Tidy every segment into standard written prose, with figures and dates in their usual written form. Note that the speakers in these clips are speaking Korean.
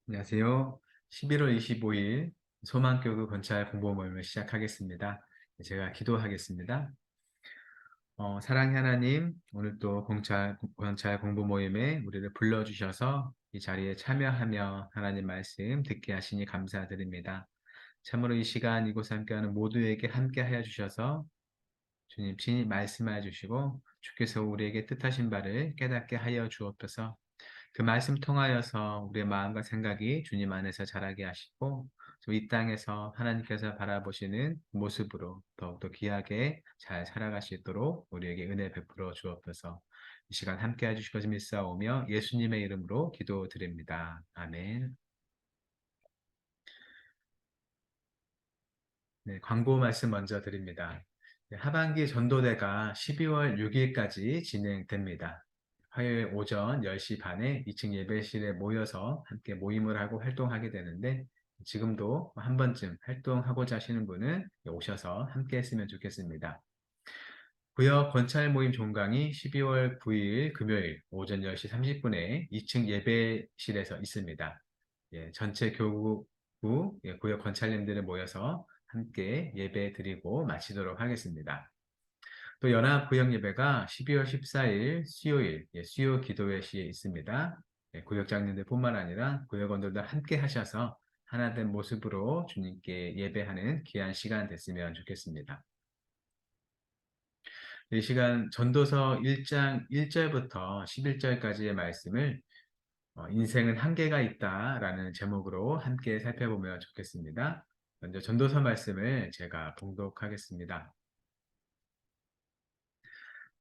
안녕하세요. 11월 25일 소망교구 건찰 공부 모임을 시작하겠습니다. 제가 기도하겠습니다. 사랑의 하나님, 오늘 또 건찰 공부 모임에 우리를 불러주셔서 이 자리에 참여하며 하나님 말씀 듣게 하시니 감사드립니다. 참으로 이 시간 이곳 함께하는 모두에게 함께하여 주셔서 주님 친히 말씀하여 주시고 주께서 우리에게 뜻하신 바를 깨닫게 하여 주옵소서. 그 말씀 통하여서 우리의 마음과 생각이 주님 안에서 자라게 하시고 또 이 땅에서 하나님께서 바라보시는 모습으로 더욱더 귀하게 잘 살아갈 수 있도록 우리에게 은혜 베풀어 주옵소서. 이 시간 함께 해주실 것을 믿사오며 예수님의 이름으로 기도드립니다. 아멘. 네, 광고 말씀 먼저 드립니다. 네, 하반기 전도대가 12월 6일까지 진행됩니다. 화요일 오전 10시 반에 2층 예배실에 모여서 함께 모임을 하고 활동하게 되는데 지금도 한 번쯤 활동하고자 하시는 분은 오셔서 함께 했으면 좋겠습니다. 구역 권찰 모임 종강이 12월 9일 금요일 오전 10시 30분에 2층 예배실에서 있습니다. 예, 전체 교구 구역 권찰님들을 모여서 함께 예배 드리고 마치도록 하겠습니다. 또 연합구역 예배가 12월 14일 수요일 수요 기도회 시에 있습니다. 구역장님들 뿐만 아니라 구역원들도 함께 하셔서 하나된 모습으로 주님께 예배하는 귀한 시간 됐으면 좋겠습니다. 이 시간 전도서 1장 1절부터 11절까지의 말씀을 인생은 한계가 있다라는 제목으로 함께 살펴보면 좋겠습니다. 먼저 전도서 말씀을 제가 봉독하겠습니다.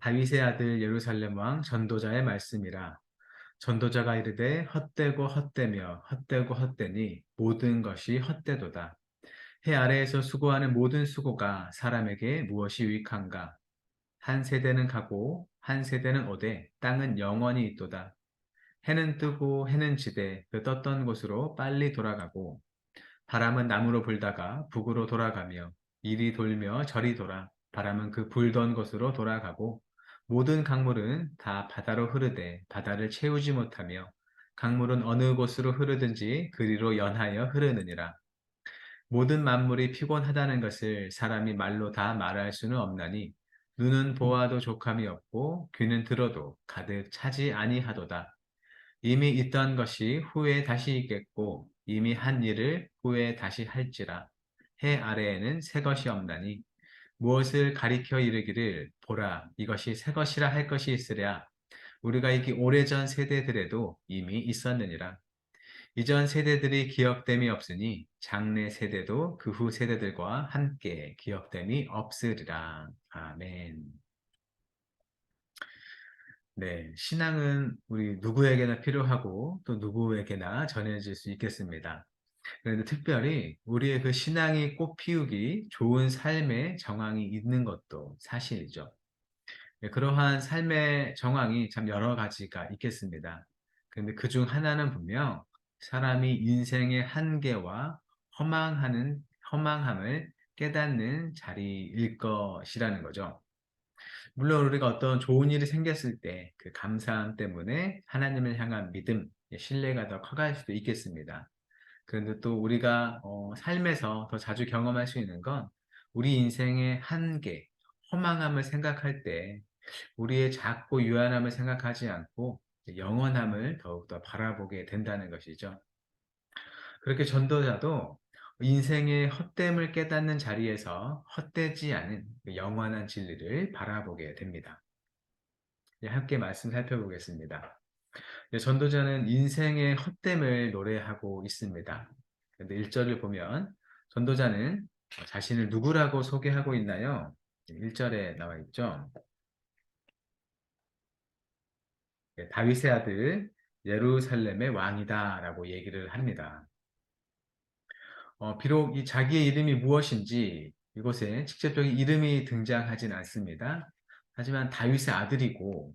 다윗의 아들 예루살렘 왕 전도자의 말씀이라. 전도자가 이르되 헛되고 헛되며 헛되고 헛되니 모든 것이 헛되도다. 해 아래에서 수고하는 모든 수고가 사람에게 무엇이 유익한가? 한 세대는 가고 한 세대는 오되 땅은 영원히 있도다. 해는 뜨고 해는 지되 그 떴던 곳으로 빨리 돌아가고 바람은 남으로 불다가 북으로 돌아가며 이리 돌며 저리 돌아 바람은 그 불던 곳으로 돌아가고 모든 강물은 다 바다로 흐르되 바다를 채우지 못하며 강물은 어느 곳으로 흐르든지 그리로 연하여 흐르느니라. 모든 만물이 피곤하다는 것을 사람이 말로 다 말할 수는 없나니 눈은 보아도 족함이 없고 귀는 들어도 가득 차지 아니하도다. 이미 있던 것이 후에 다시 있겠고 이미 한 일을 후에 다시 할지라. 해 아래에는 새 것이 없나니 무엇을 가리켜 이르기를 보라 이것이 새 것이라 할 것이 있으랴. 우리가 이기 오래전 세대들에도 이미 있었느니라. 이전 세대들이 기억됨이 없으니 장래 세대도 그 후 세대들과 함께 기억됨이 없으리라. 아멘. 네, 신앙은 우리 누구에게나 필요하고 또 누구에게나 전해질 수 있겠습니다. 그런데 특별히 우리의 그 신앙이 꽃 피우기 좋은 삶의 정황이 있는 것도 사실이죠. 네, 그러한 삶의 정황이 참 여러 가지가 있겠습니다. 그런데 그중 하나는 분명 사람이 인생의 한계와 허망함을 깨닫는 자리일 것이라는 거죠. 물론 우리가 어떤 좋은 일이 생겼을 때 그 감사함 때문에 하나님을 향한 믿음, 신뢰가 더 커갈 수도 있겠습니다. 그런데 또 우리가 삶에서 더 자주 경험할 수 있는 건 우리 인생의 한계, 허망함을 생각할 때 우리의 작고 유한함을 생각하지 않고 영원함을 더욱더 바라보게 된다는 것이죠. 그렇게 전도자도 인생의 헛됨을 깨닫는 자리에서 헛되지 않은 그 영원한 진리를 바라보게 됩니다. 함께 말씀 살펴보겠습니다. 전도자는 인생의 헛됨을 노래하고 있습니다. 그런데 1절을 보면 전도자는 자신을 누구라고 소개하고 있나요? 1절에 나와 있죠. 다윗의 아들 예루살렘의 왕이다라고 얘기를 합니다. 비록 이 자기의 이름이 무엇인지 이곳에 직접적인 이름이 등장하진 않습니다. 하지만 다윗의 아들이고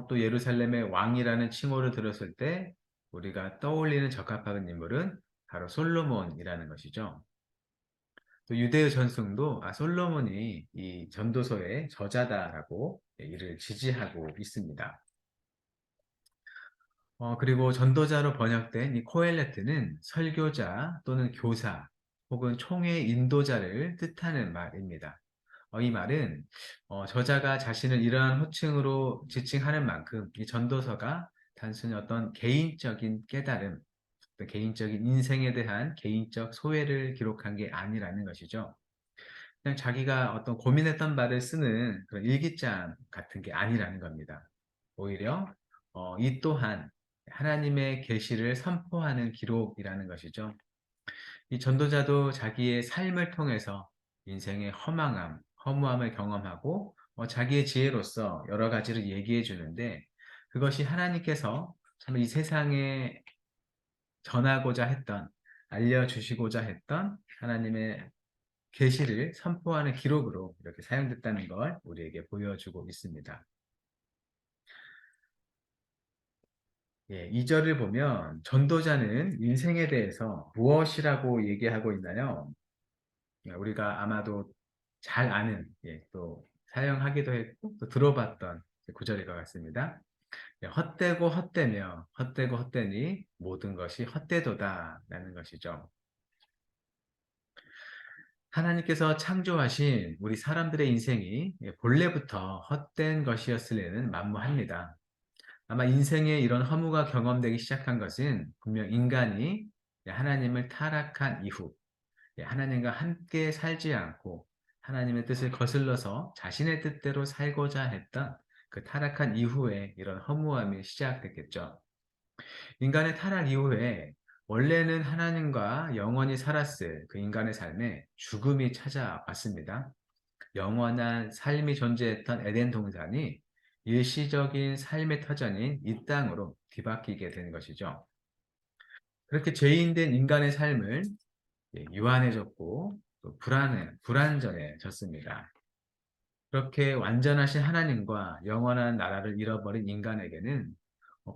또 예루살렘의 왕이라는 칭호를 들었을 때 우리가 떠올리는 적합한 인물은 바로 솔로몬이라는 것이죠. 또 유대의 전승도 솔로몬이 이 전도서의 저자다라고 이를 지지하고 있습니다. 그리고 전도자로 번역된 이 코엘레트는 설교자 또는 교사 혹은 총회 인도자를 뜻하는 말입니다. 이 말은 저자가 자신을 이러한 호칭으로 지칭하는 만큼 이 전도서가 단순히 어떤 개인적인 깨달음, 또 개인적인 인생에 대한 개인적 소회를 기록한 게 아니라는 것이죠. 그냥 자기가 어떤 고민했던 바를 쓰는 그런 일기장 같은 게 아니라는 겁니다. 오히려 이 또한 하나님의 계시를 선포하는 기록이라는 것이죠. 이 전도자도 자기의 삶을 통해서 인생의 허무함을 경험하고 자기의 지혜로서 여러 가지를 얘기해 주는데 그것이 하나님께서 참 이 세상에 전하고자 했던 알려주시고자 했던 하나님의 계시를 선포하는 기록으로 이렇게 사용됐다는 걸 우리에게 보여주고 있습니다. 예, 2절을 보면 전도자는 인생에 대해서 무엇이라고 얘기하고 있나요? 우리가 아마도 잘 아는, 예, 또 사용하기도 했고 또 들어봤던 구절일 것 같습니다. 예, 헛되고 헛되며 헛되고 헛되니 모든 것이 헛되도다 라는 것이죠. 하나님께서 창조하신 우리 사람들의 인생이 예, 본래부터 헛된 것이었을래는 만무합니다. 아마 인생에 이런 허무가 경험되기 시작한 것은 분명 인간이 하나님을 타락한 이후, 하나님과 함께 살지 않고 하나님의 뜻을 거슬러서 자신의 뜻대로 살고자 했던 그 타락한 이후에 이런 허무함이 시작됐겠죠. 인간의 타락 이후에 원래는 하나님과 영원히 살았을 그 인간의 삶에 죽음이 찾아왔습니다. 영원한 삶이 존재했던 에덴 동산이 일시적인 삶의 터전인 이 땅으로 뒤바뀌게 된 것이죠. 그렇게 죄인된 인간의 삶을 유한해졌고 또 불완전해졌습니다. 그렇게 완전하신 하나님과 영원한 나라를 잃어버린 인간에게는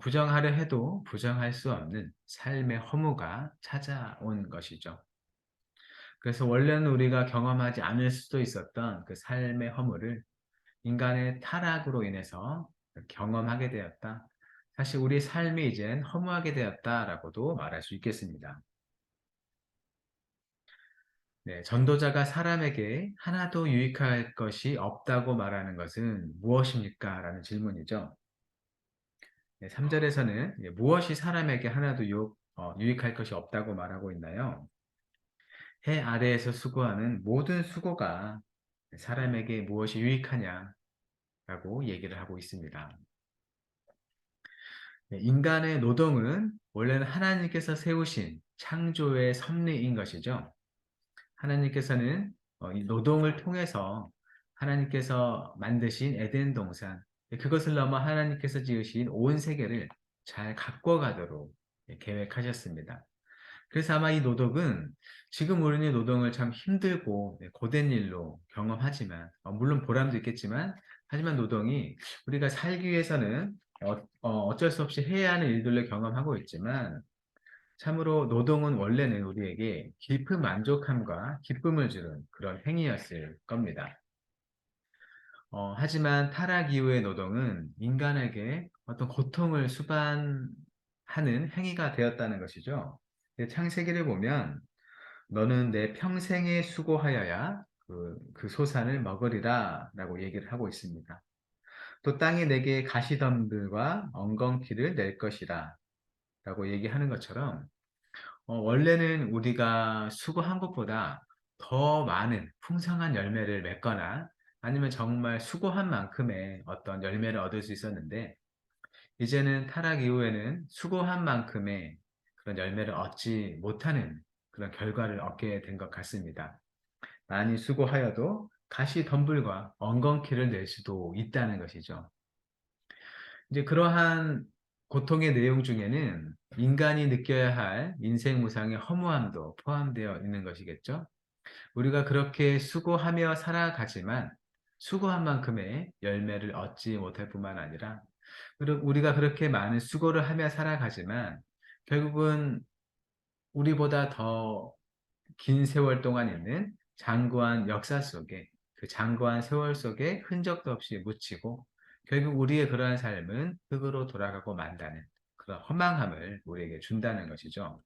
부정하려 해도 부정할 수 없는 삶의 허무가 찾아온 것이죠. 그래서 원래는 우리가 경험하지 않을 수도 있었던 그 삶의 허물을 인간의 타락으로 인해서 경험하게 되었다. 사실 우리 삶이 이젠 허무하게 되었다라고도 말할 수 있겠습니다. 네, 전도자가 사람에게 하나도 유익할 것이 없다고 말하는 것은 무엇입니까? 라는 질문이죠. 네, 3절에서는 무엇이 사람에게 하나도 유익할 것이 없다고 말하고 있나요? 해 아래에서 수고하는 모든 수고가 사람에게 무엇이 유익하냐라고 얘기를 하고 있습니다. 네, 인간의 노동은 원래는 하나님께서 세우신 창조의 섭리인 것이죠. 하나님께서는 이 노동을 통해서 하나님께서 만드신 에덴 동산, 그것을 넘어 하나님께서 지으신 온 세계를 잘 가꿔가도록 계획하셨습니다. 그래서 아마 이 노동은 지금 우리는 노동을 참 힘들고 고된 일로 경험하지만, 물론 보람도 있겠지만, 하지만 노동이 우리가 살기 위해서는 어쩔 수 없이 해야 하는 일들로 경험하고 있지만, 참으로 노동은 원래는 우리에게 깊은 만족함과 기쁨을 주는 그런 행위였을 겁니다. 하지만 타락 이후의 노동은 인간에게 어떤 고통을 수반하는 행위가 되었다는 것이죠. 창세기를 보면 너는 내 평생에 수고하여야 그 소산을 먹으리라 라고 얘기를 하고 있습니다. 또 땅이 내게 가시덤들과 엉겅퀴를 낼 것이라 라고 얘기하는 것처럼 원래는 우리가 수고한 것보다 더 많은 풍성한 열매를 맺거나 아니면 정말 수고한 만큼의 어떤 열매를 얻을 수 있었는데 이제는 타락 이후에는 수고한 만큼의 그런 열매를 얻지 못하는 그런 결과를 얻게 된 것 같습니다. 많이 수고하여도 가시 덤불과 엉겅퀴를 낼 수도 있다는 것이죠. 이제 그러한 고통의 내용 중에는 인간이 느껴야 할 인생 무상의 허무함도 포함되어 있는 것이겠죠. 우리가 그렇게 수고하며 살아가지만 수고한 만큼의 열매를 얻지 못할 뿐만 아니라 우리가 그렇게 많은 수고를 하며 살아가지만 결국은 우리보다 더 긴 세월 동안 있는 장구한 역사 속에 그 장구한 세월 속에 흔적도 없이 묻히고 결국 우리의 그러한 삶은 흙으로 돌아가고 만다는 그런 허망함을 우리에게 준다는 것이죠.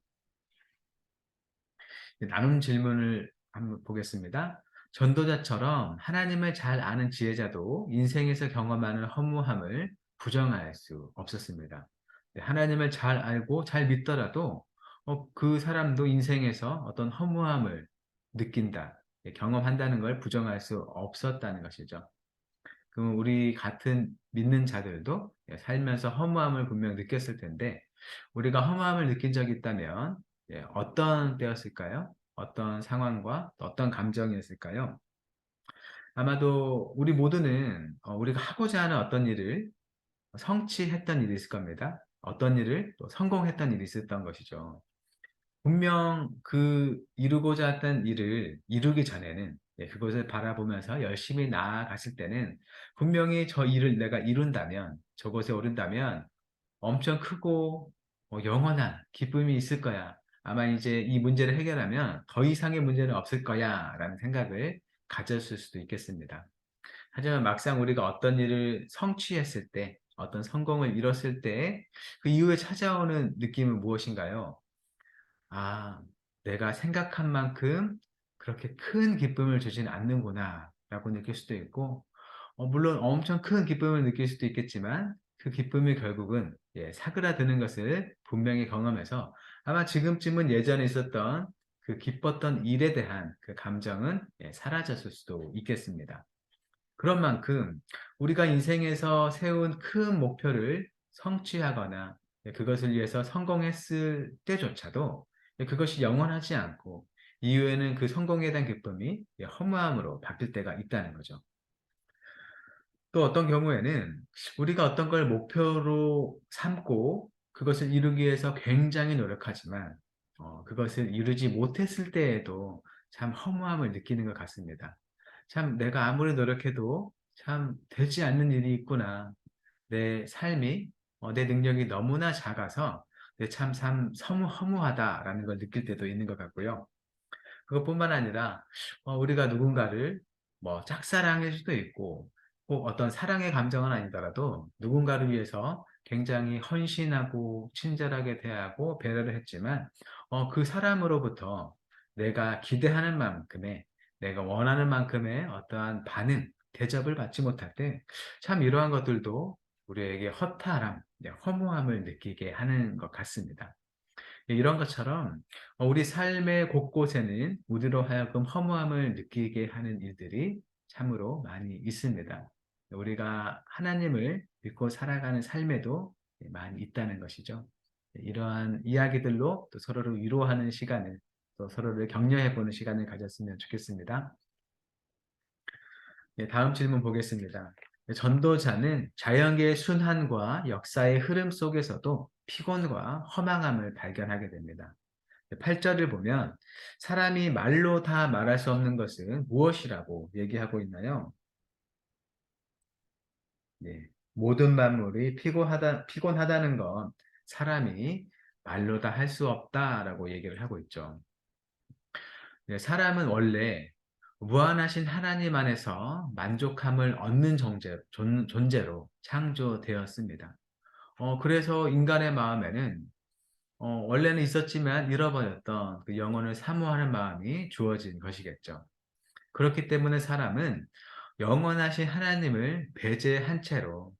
나눔 질문을 한번 보겠습니다. 전도자처럼 하나님을 잘 아는 지혜자도 인생에서 경험하는 허무함을 부정할 수 없었습니다. 하나님을 잘 알고 잘 믿더라도 그 사람도 인생에서 어떤 허무함을 느낀다, 경험한다는 걸 부정할 수 없었다는 것이죠. 그럼 우리 같은 믿는 자들도 살면서 허무함을 분명 느꼈을 텐데 우리가 허무함을 느낀 적이 있다면 어떤 때였을까요? 어떤 상황과 어떤 감정이었을까요? 아마도 우리 모두는 우리가 하고자 하는 어떤 일을 성취했던 일이 있을 겁니다. 어떤 일을 또 성공했던 일이 있었던 것이죠. 분명 그 이루고자 했던 일을 이루기 전에는 그것을 바라보면서 열심히 나아갔을 때는 분명히 저 일을 내가 이룬다면 저곳에 오른다면 엄청 크고 영원한 기쁨이 있을 거야. 아마 이제 이 문제를 해결하면 더 이상의 문제는 없을 거야 라는 생각을 가졌을 수도 있겠습니다. 하지만 막상 우리가 어떤 일을 성취했을 때 어떤 성공을 이뤘을 때 그 이후에 찾아오는 느낌은 무엇인가요? 아, 내가 생각한 만큼 그렇게 큰 기쁨을 주진 않는구나 라고 느낄 수도 있고, 물론 엄청 큰 기쁨을 느낄 수도 있겠지만, 그 기쁨이 결국은 사그라드는 것을 분명히 경험해서 아마 지금쯤은 예전에 있었던 그 기뻤던 일에 대한 그 감정은 사라졌을 수도 있겠습니다. 그런 만큼 우리가 인생에서 세운 큰 목표를 성취하거나 그것을 위해서 성공했을 때조차도 그것이 영원하지 않고 이후에는 그 성공에 대한 기쁨이 허무함으로 바뀔 때가 있다는 거죠. 또 어떤 경우에는 우리가 어떤 걸 목표로 삼고 그것을 이루기 위해서 굉장히 노력하지만 그것을 이루지 못했을 때에도 참 허무함을 느끼는 것 같습니다. 참 내가 아무리 노력해도 참 되지 않는 일이 있구나. 내 삶이 내 능력이 너무나 작아서 참 허무하다라는 걸 느낄 때도 있는 것 같고요. 그것뿐만 아니라 우리가 누군가를 뭐 짝사랑일 수도 있고 꼭 어떤 사랑의 감정은 아니더라도 누군가를 위해서 굉장히 헌신하고 친절하게 대하고 배려를 했지만 그 사람으로부터 내가 기대하는 만큼의 내가 원하는 만큼의 어떠한 반응, 대접을 받지 못할 때 참 이러한 것들도 우리에게 허탈함, 허무함을 느끼게 하는 것 같습니다. 이런 것처럼 우리 삶의 곳곳에는 우리로 하여금 허무함을 느끼게 하는 일들이 참으로 많이 있습니다. 우리가 하나님을 믿고 살아가는 삶에도 많이 있다는 것이죠. 이러한 이야기들로 또 서로를 위로하는 시간을 또 서로를 격려해보는 시간을 가졌으면 좋겠습니다. 다음 질문 보겠습니다. 전도자는 자연계의 순환과 역사의 흐름 속에서도 피곤과 허망함을 발견하게 됩니다. 8절을 보면 사람이 말로 다 말할 수 없는 것은 무엇이라고 얘기하고 있나요? 네, 모든 만물이 피곤하다는 건 사람이 말로 다 할 수 없다라고 얘기를 하고 있죠. 네, 사람은 원래 무한하신 하나님 안에서 만족함을 얻는 존재로 창조되었습니다. 그래서 인간의 마음에는 원래는 있었지만 잃어버렸던 그 영혼을 사모하는 마음이 주어진 것이겠죠. 그렇기 때문에 사람은 영원하신 하나님을 배제한 채로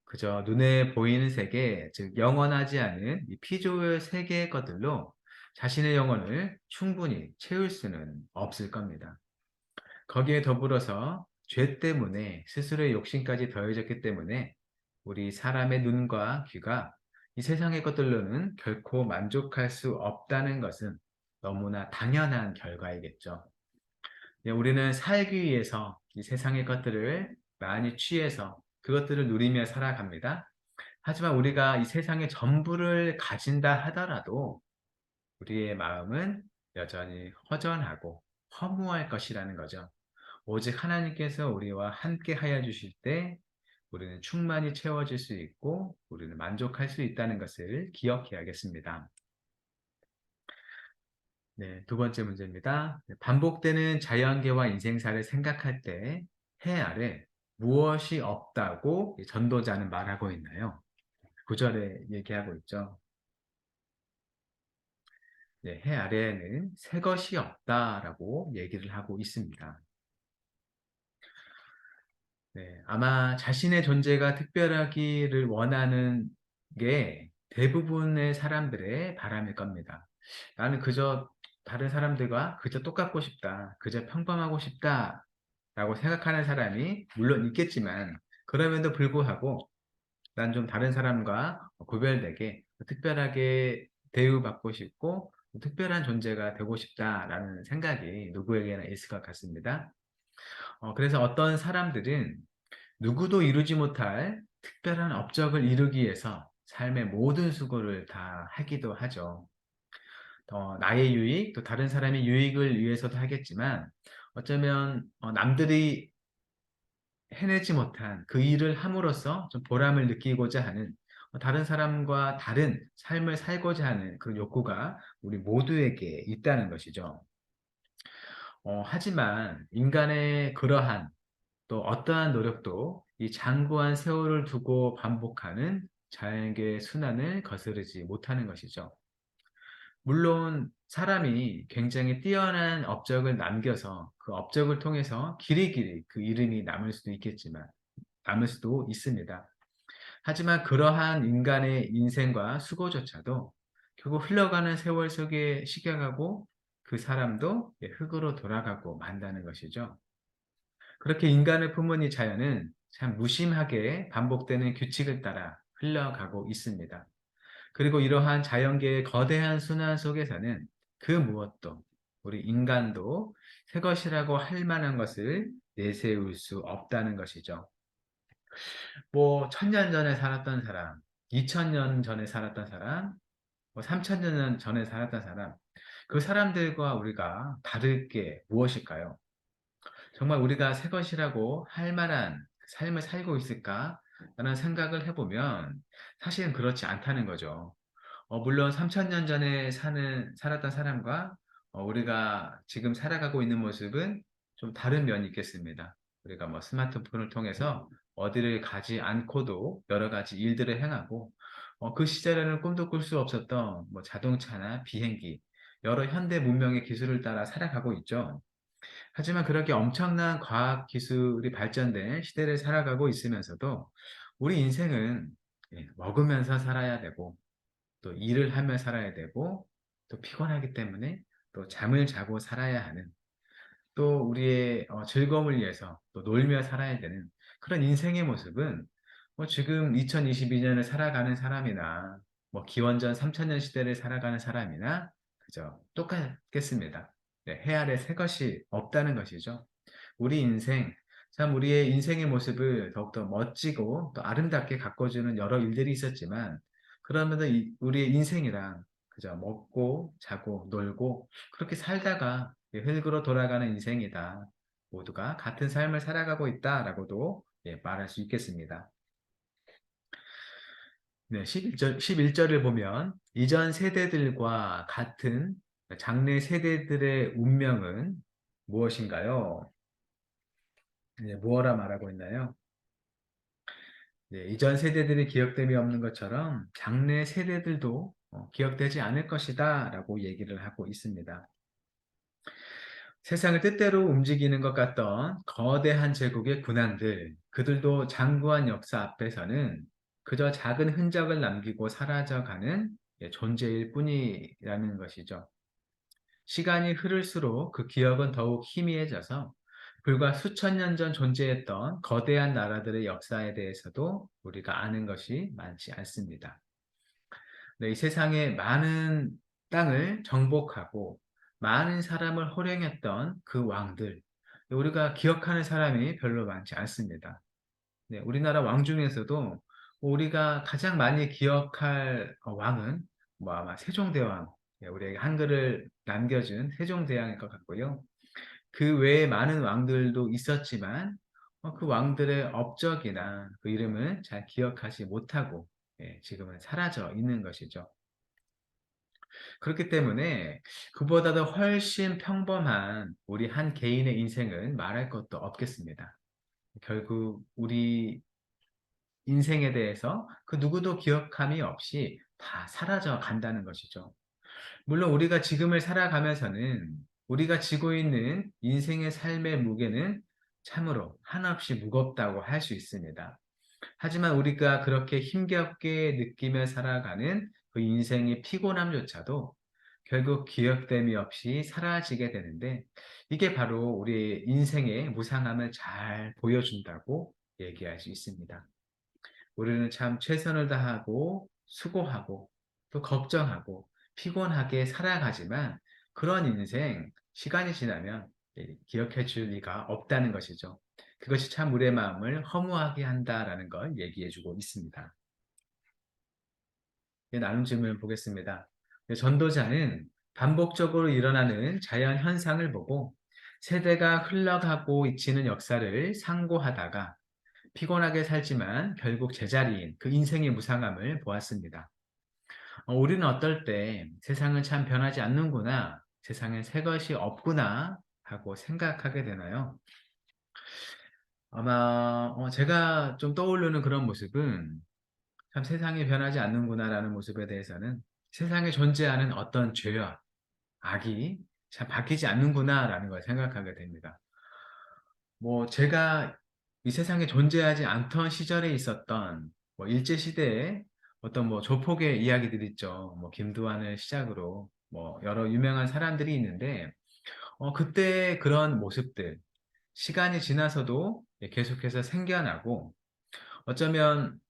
그저 눈에 보이는 세계, 즉 영원하지 않은 이 피조의 세계의 것들로 자신의 영혼을 충분히 채울 수는 없을 겁니다. 거기에 더불어서 죄 때문에 스스로의 욕심까지 더해졌기 때문에 우리 사람의 눈과 귀가 이 세상의 것들로는 결코 만족할 수 없다는 것은 너무나 당연한 결과이겠죠. 우리는 살기 위해서 이 세상의 것들을 많이 취해서 그것들을 누리며 살아갑니다. 하지만 우리가 이 세상의 전부를 가진다 하더라도 우리의 마음은 여전히 허전하고 허무할 것이라는 거죠. 오직 하나님께서 우리와 함께 하여 주실 때 우리는 충만히 채워질 수 있고 우리는 만족할 수 있다는 것을 기억해야겠습니다. 네, 두 번째 문제입니다. 반복되는 자연계와 인생사를 생각할 때 해 아래 무엇이 없다고 전도자는 말하고 있나요? 구절에 얘기하고 있죠. 네, 해 아래에는 새 것이 없다라고 얘기를 하고 있습니다. 네, 아마 자신의 존재가 특별하기를 원하는 게 대부분의 사람들의 바람일 겁니다. 나는 그저 다른 사람들과 그저 똑같고 싶다, 그저 평범하고 싶다 라고 생각하는 사람이 물론 있겠지만, 그럼에도 불구하고 난 좀 다른 사람과 구별되게 특별하게 대우받고 싶고 특별한 존재가 되고 싶다라는 생각이 누구에게나 있을 것 같습니다. 그래서 어떤 사람들은 누구도 이루지 못할 특별한 업적을 이루기 위해서 삶의 모든 수고를 다 하기도 하죠. 나의 유익, 또 다른 사람의 유익을 위해서도 하겠지만, 어쩌면 남들이 해내지 못한 그 일을 함으로써 좀 보람을 느끼고자 하는, 다른 사람과 다른 삶을 살고자 하는 그런 욕구가 우리 모두에게 있다는 것이죠. 하지만 인간의 그러한 또 어떠한 노력도 이 장구한 세월을 두고 반복하는 자연계의 순환을 거스르지 못하는 것이죠. 물론 사람이 굉장히 뛰어난 업적을 남겨서 그 업적을 통해서 길이길이 그 이름이 남을 수도 있습니다. 하지만 그러한 인간의 인생과 수고조차도 결국 흘러가는 세월 속에 식어가고 그 사람도 흙으로 돌아가고 만다는 것이죠. 그렇게 인간을 품은 이 자연은 참 무심하게 반복되는 규칙을 따라 흘러가고 있습니다. 그리고 이러한 자연계의 거대한 순환 속에서는 그 무엇도 우리 인간도 새 것이라고 할 만한 것을 내세울 수 없다는 것이죠. 뭐, 1000년 전에 살았던 사람, 2000년 전에 살았던 사람, 뭐, 3000년 전에 살았던 사람, 그 사람들과 우리가 다를 게 무엇일까요? 정말 우리가 새 것이라고 할 만한 삶을 살고 있을까? 라는 생각을 해보면 사실은 그렇지 않다는 거죠. 물론 3000년 전에 살았던 사람과 우리가 지금 살아가고 있는 모습은 좀 다른 면이 있겠습니다. 우리가 뭐 스마트폰을 통해서 어디를 가지 않고도 여러 가지 일들을 행하고, 그 시절에는 꿈도 꿀 수 없었던 뭐 자동차나 비행기, 여러 현대 문명의 기술을 따라 살아가고 있죠. 하지만 그렇게 엄청난 과학 기술이 발전된 시대를 살아가고 있으면서도 우리 인생은 먹으면서 살아야 되고, 또 일을 하며 살아야 되고, 또 피곤하기 때문에 또 잠을 자고 살아야 하는, 또 우리의 즐거움을 위해서 또 놀며 살아야 되는 그런 인생의 모습은 뭐 지금 2022년을 살아가는 사람이나 뭐 기원전 3000년 시대를 살아가는 사람이나 그저 똑같겠습니다. 네, 해 아래 새 것이 없다는 것이죠. 우리 인생, 참 우리의 인생의 모습을 더욱더 멋지고 또 아름답게 가꿔주는 여러 일들이 있었지만, 그러면서 우리의 인생이란 그저 먹고 자고 놀고 그렇게 살다가 흙으로 돌아가는 인생이다. 모두가 같은 삶을 살아가고 있다라고도 말할 수 있겠습니다. 네, 11절을 보면 이전 세대들과 같은 장래 세대들의 운명은 무엇인가요? 네, 무엇라 말하고 있나요? 네, 이전 세대들이 기억됨이 없는 것처럼 장래 세대들도 기억되지 않을 것이다 라고 얘기를 하고 있습니다. 세상을 뜻대로 움직이는 것 같던 거대한 제국의 군왕들, 그들도 장구한 역사 앞에서는 그저 작은 흔적을 남기고 사라져가는 존재일 뿐이라는 것이죠. 시간이 흐를수록 그 기억은 더욱 희미해져서 불과 수천 년 전 존재했던 거대한 나라들의 역사에 대해서도 우리가 아는 것이 많지 않습니다. 네, 이 세상에 많은 땅을 정복하고 많은 사람을 호령했던 그 왕들, 우리가 기억하는 사람이 별로 많지 않습니다. 네, 우리나라 왕 중에서도 우리가 가장 많이 기억할 왕은 뭐 아마 세종대왕, 우리에게 한글을 남겨준 세종대왕일 것 같고요. 그 외에 많은 왕들도 있었지만 그 왕들의 업적이나 그 이름을 잘 기억하지 못하고 지금은 사라져 있는 것이죠. 그렇기 때문에 그보다도 훨씬 평범한 우리 한 개인의 인생은 말할 것도 없겠습니다. 결국 우리 인생에 대해서 그 누구도 기억함이 없이 다 사라져 간다는 것이죠. 물론 우리가 지금을 살아가면서는 우리가 지고 있는 인생의 삶의 무게는 참으로 한없이 무겁다고 할 수 있습니다. 하지만 우리가 그렇게 힘겹게 느끼며 살아가는 그 인생의 피곤함조차도 결국 기억됨이 없이 사라지게 되는데 이게 바로 우리의 인생의 무상함을 잘 보여준다고 얘기할 수 있습니다. 우리는 참 최선을 다하고 수고하고 또 걱정하고 피곤하게 살아가지만 그런 인생 시간이 지나면 기억해 줄 리가 없다는 것이죠. 그것이 참 우리의 마음을 허무하게 한다라는 걸 얘기해 주고 있습니다. 나눈 질문을 보겠습니다. 전도자는 반복적으로 일어나는 자연 현상을 보고 세대가 흘러가고 잊히는 역사를 상고하다가 피곤하게 살지만 결국 제자리인 그 인생의 무상함을 보았습니다. 우리는 어떨 때 세상은 참 변하지 않는구나, 세상엔 새 것이 없구나 하고 생각하게 되나요? 아마 제가 좀 떠오르는 그런 모습은 참 세상이 변하지 않는구나라는 모습에 대해서는 세상에 존재하는 어떤 죄와 악이 참 바뀌지 않는구나라는 걸 생각하게 됩니다. 제가 이 세상에 존재하지 않던 시절에 있었던 일제시대의 어떤 조폭의 이야기들 있죠. 김두한을 시작으로 여러 유명한 사람들이 있는데, 그때 그런 모습들, 시간이 지나서도 계속해서 생겨나고, 어쩌면,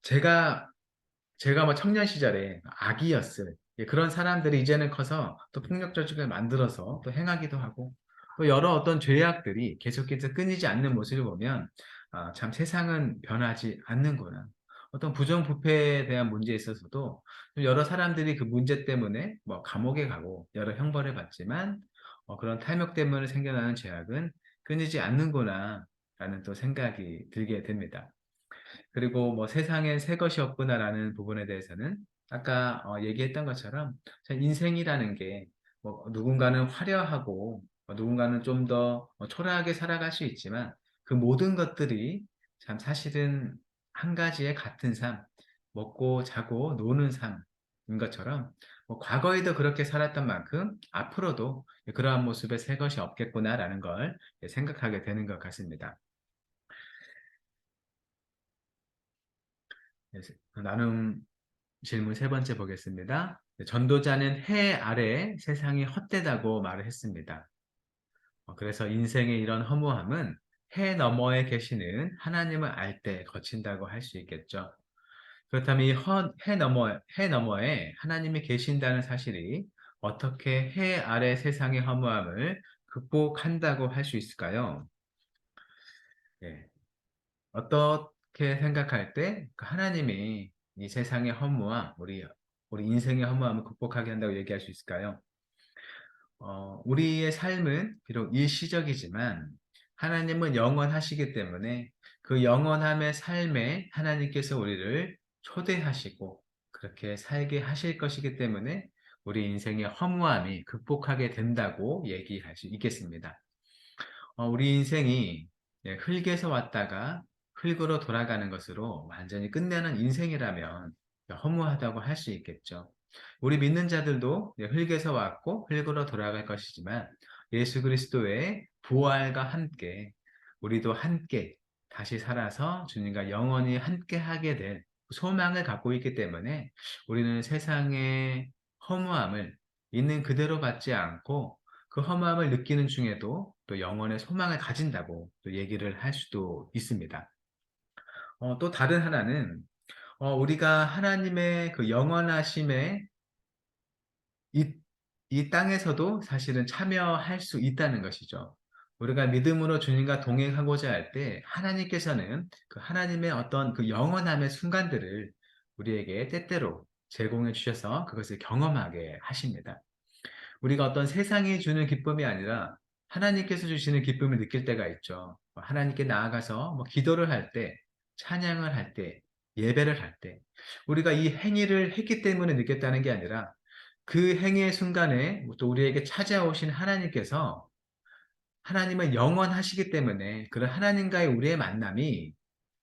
제가 청년 시절에 악이었을 그런 사람들이 이제는 커서 또 폭력 조직을 만들어서 또 행하기도 하고 또 여러 어떤 죄악들이 계속해서 끊이지 않는 모습을 보면 참 세상은 변하지 않는구나. 어떤 부정부패에 대한 문제에 있어서도 여러 사람들이 그 문제 때문에 감옥에 가고 여러 형벌을 받지만 그런 탐욕 때문에 생겨나는 죄악은 끊이지 않는구나 라는 또 생각이 들게 됩니다. 그리고 세상엔 새 것이 없구나라는 부분에 대해서는 아까 얘기했던 것처럼 참 인생이라는 게 누군가는 화려하고 누군가는 좀 더 초라하게 살아갈 수 있지만 그 모든 것들이 참 사실은 한 가지의 같은 삶, 먹고 자고 노는 삶인 것처럼 과거에도 그렇게 살았던 만큼 앞으로도 그러한 모습의 새 것이 없겠구나라는 걸 생각하게 되는 것 같습니다. 네, 나눔 질문 세 번째 보겠습니다. 전도자는 해 아래 세상이 헛되다고 말을 했습니다. 그래서 인생의 이런 허무함은 해 너머에 계시는 하나님을 알 때 거친다고 할 수 있겠죠. 그렇다면 해 너머에 하나님이 계신다는 사실이 어떻게 해 아래 세상의 허무함을 극복한다고 할 수 있을까요? 예, 어떻게 생각할 때 그 하나님이 이 세상의 허무함, 우리 인생의 허무함을 극복하게 한다고 얘기할 수 있을까요? 우리의 삶은 비록 일시적이지만 하나님은 영원하시기 때문에 그 영원함의 삶에 하나님께서 우리를 초대하시고 그렇게 살게 하실 것이기 때문에 우리 인생의 허무함이 극복하게 된다고 얘기할 수 있겠습니다. 우리 인생이 흙에서 왔다가 흙으로 돌아가는 것으로 완전히 끝내는 인생이라면 허무하다고 할 수 있겠죠. 우리 믿는 자들도 흙에서 왔고 흙으로 돌아갈 것이지만 예수 그리스도의 부활과 함께 우리도 함께 다시 살아서 주님과 영원히 함께 하게 될 소망을 갖고 있기 때문에 우리는 세상의 허무함을 있는 그대로 받지 않고 그 허무함을 느끼는 중에도 또 영혼의 소망을 가진다고 또 얘기를 할 수도 있습니다. 또 다른 하나는 우리가 하나님의 그 영원하심에 이, 이 땅에서도 사실은 참여할 수 있다는 것이죠. 우리가 믿음으로 주님과 동행하고자 할 때 하나님께서는 그 하나님의 어떤 그 영원함의 순간들을 우리에게 때때로 제공해 주셔서 그것을 경험하게 하십니다. 우리가 어떤 세상이 주는 기쁨이 아니라 하나님께서 주시는 기쁨을 느낄 때가 있죠. 하나님께 나아가서 기도를 할 때, 찬양을 할 때, 예배를 할 때, 우리가 이 행위를 했기 때문에 느꼈다는 게 아니라 그 행위의 순간에 또 우리에게 찾아오신 하나님께서 하나님은 영원하시기 때문에 그런 하나님과의 우리의 만남이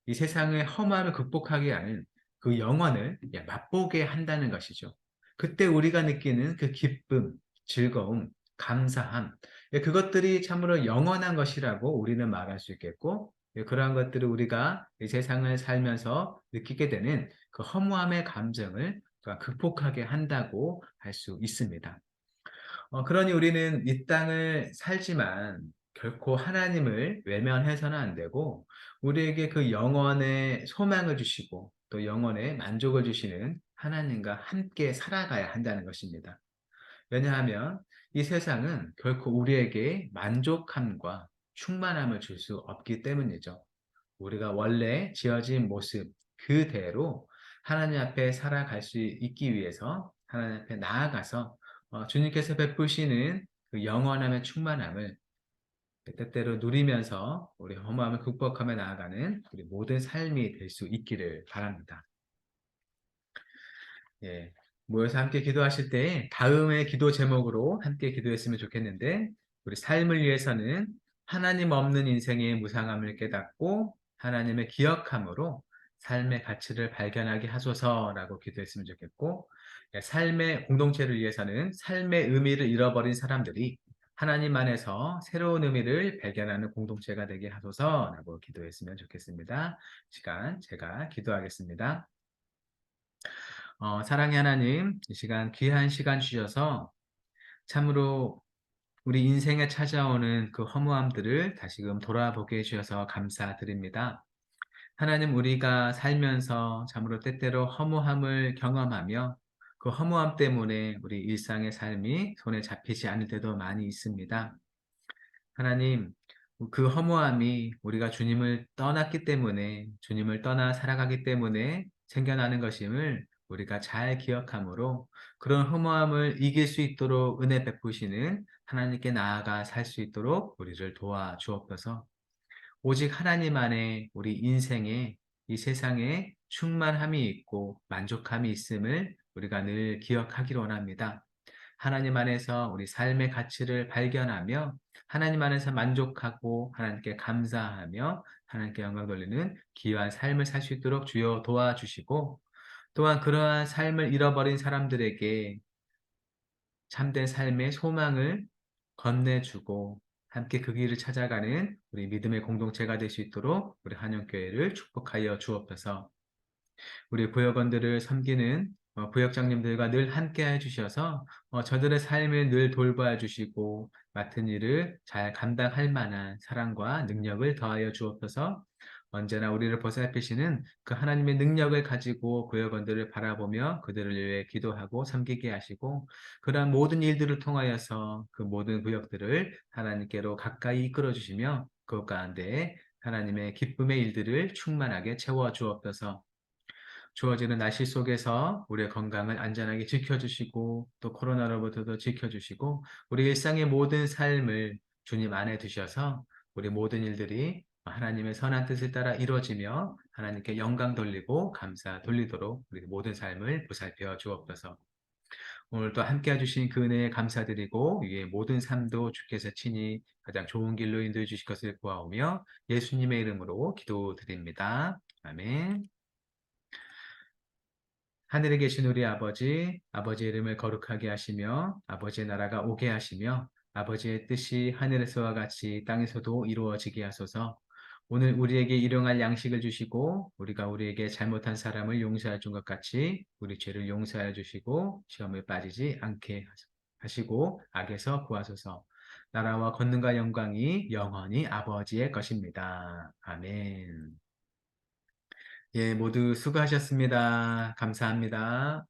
이 세상의 허무함을 극복하게 하는 그 영원을 맛보게 한다는 것이죠. 그때 우리가 느끼는 그 기쁨, 즐거움, 감사함, 그것들이 참으로 영원한 것이라고 우리는 말할 수 있겠고, 그러한 것들을 우리가 이 세상을 살면서 느끼게 되는 그 허무함의 감정을 극복하게 한다고 할 수 있습니다. 그러니 우리는 이 땅을 살지만 결코 하나님을 외면해서는 안 되고, 우리에게 그 영원의 소망을 주시고 또 영원의 만족을 주시는 하나님과 함께 살아가야 한다는 것입니다. 왜냐하면 이 세상은 결코 우리에게 만족함과 충만함을 줄 수 없기 때문이죠. 우리가 원래 지어진 모습 그대로 하나님 앞에 살아갈 수 있기 위해서 하나님 앞에 나아가서 주님께서 베푸시는 그 영원함의 충만함을 때때로 누리면서 우리 허무함을 극복하며 나아가는 우리 모든 삶이 될 수 있기를 바랍니다. 예. 모여서 함께 기도하실 때 다음의 기도 제목으로 함께 기도했으면 좋겠는데, 우리 삶을 위해서는 하나님 없는 인생의 무상함을 깨닫고 하나님을 기억함으로 삶의 가치를 발견하게 하소서라고 기도했으면 좋겠고, 삶의 공동체를 위해서는 삶의 의미를 잃어버린 사람들이 하나님 안에서 새로운 의미를 발견하는 공동체가 되게 하소서라고 기도했으면 좋겠습니다. 시간 제가 기도하겠습니다. 사랑의 하나님, 이 시간 귀한 시간 주셔서 참으로 우리 인생에 찾아오는 그 허무함들을 다시금 돌아보게 해주셔서 감사드립니다. 하나님, 우리가 살면서 참으로 때때로 허무함을 경험하며 그 허무함 때문에 우리 일상의 삶이 손에 잡히지 않을 때도 많이 있습니다. 하나님, 그 허무함이 우리가 주님을 떠났기 때문에, 주님을 떠나 살아가기 때문에 생겨나는 것임을 우리가 잘 기억하므로 그런 허무함을 이길 수 있도록 은혜 베푸시는 하나님께 나아가 살 수 있도록 우리를 도와주옵소서. 오직 하나님 안에 우리 인생에 이 세상에 충만함이 있고 만족함이 있음을 우리가 늘 기억하기를 원합니다. 하나님 안에서 우리 삶의 가치를 발견하며 하나님 안에서 만족하고 하나님께 감사하며 하나님께 영광 돌리는 귀한 삶을 살 수 있도록 주여 도와주시고, 또한 그러한 삶을 잃어버린 사람들에게 참된 삶의 소망을 건네주고 함께 그 길을 찾아가는 우리 믿음의 공동체가 될 수 있도록 우리 한영교회를 축복하여 주옵소서. 우리 부역원들을 섬기는 부역장님들과 늘 함께 해주셔서 저들의 삶을 늘 돌봐 주시고 맡은 일을 잘 감당할 만한 사랑과 능력을 더하여 주옵소서. 언제나 우리를 보살피시는 그 하나님의 능력을 가지고 부역원들을 바라보며 그들을 위해 기도하고 섬기게 하시고, 그러한 모든 일들을 통하여서 그 모든 구역들을 하나님께로 가까이 이끌어 주시며 그 가운데 하나님의 기쁨의 일들을 충만하게 채워 주옵소서. 주어지는 날씨 속에서 우리의 건강을 안전하게 지켜주시고 또 코로나로부터도 지켜주시고 우리 일상의 모든 삶을 주님 안에 두셔서 우리 모든 일들이 하나님의 선한 뜻을 따라 이루어지며 하나님께 영광 돌리고 감사 돌리도록 우리 모든 삶을 보살펴 주옵소서. 오늘 또 함께 해주신 그 은혜에 감사드리고 이의 모든 삶도 주께서 친히 가장 좋은 길로 인도해 주실 것을 구하오며 예수님의 이름으로 기도드립니다. 아멘. 하늘에 계신 우리 아버지, 아버지의 이름을 거룩하게 하시며 아버지의 나라가 오게 하시며 아버지의 뜻이 하늘에서와 같이 땅에서도 이루어지게 하소서. 오늘 우리에게 일용할 양식을 주시고 우리가 우리에게 잘못한 사람을 용서해 준 것 같이 우리 죄를 용서해 주시고 시험에 빠지지 않게 하시고 악에서 구하소서. 나라와 권능과 영광이 영원히 아버지의 것입니다. 아멘. 예, 모두 수고하셨습니다. 감사합니다.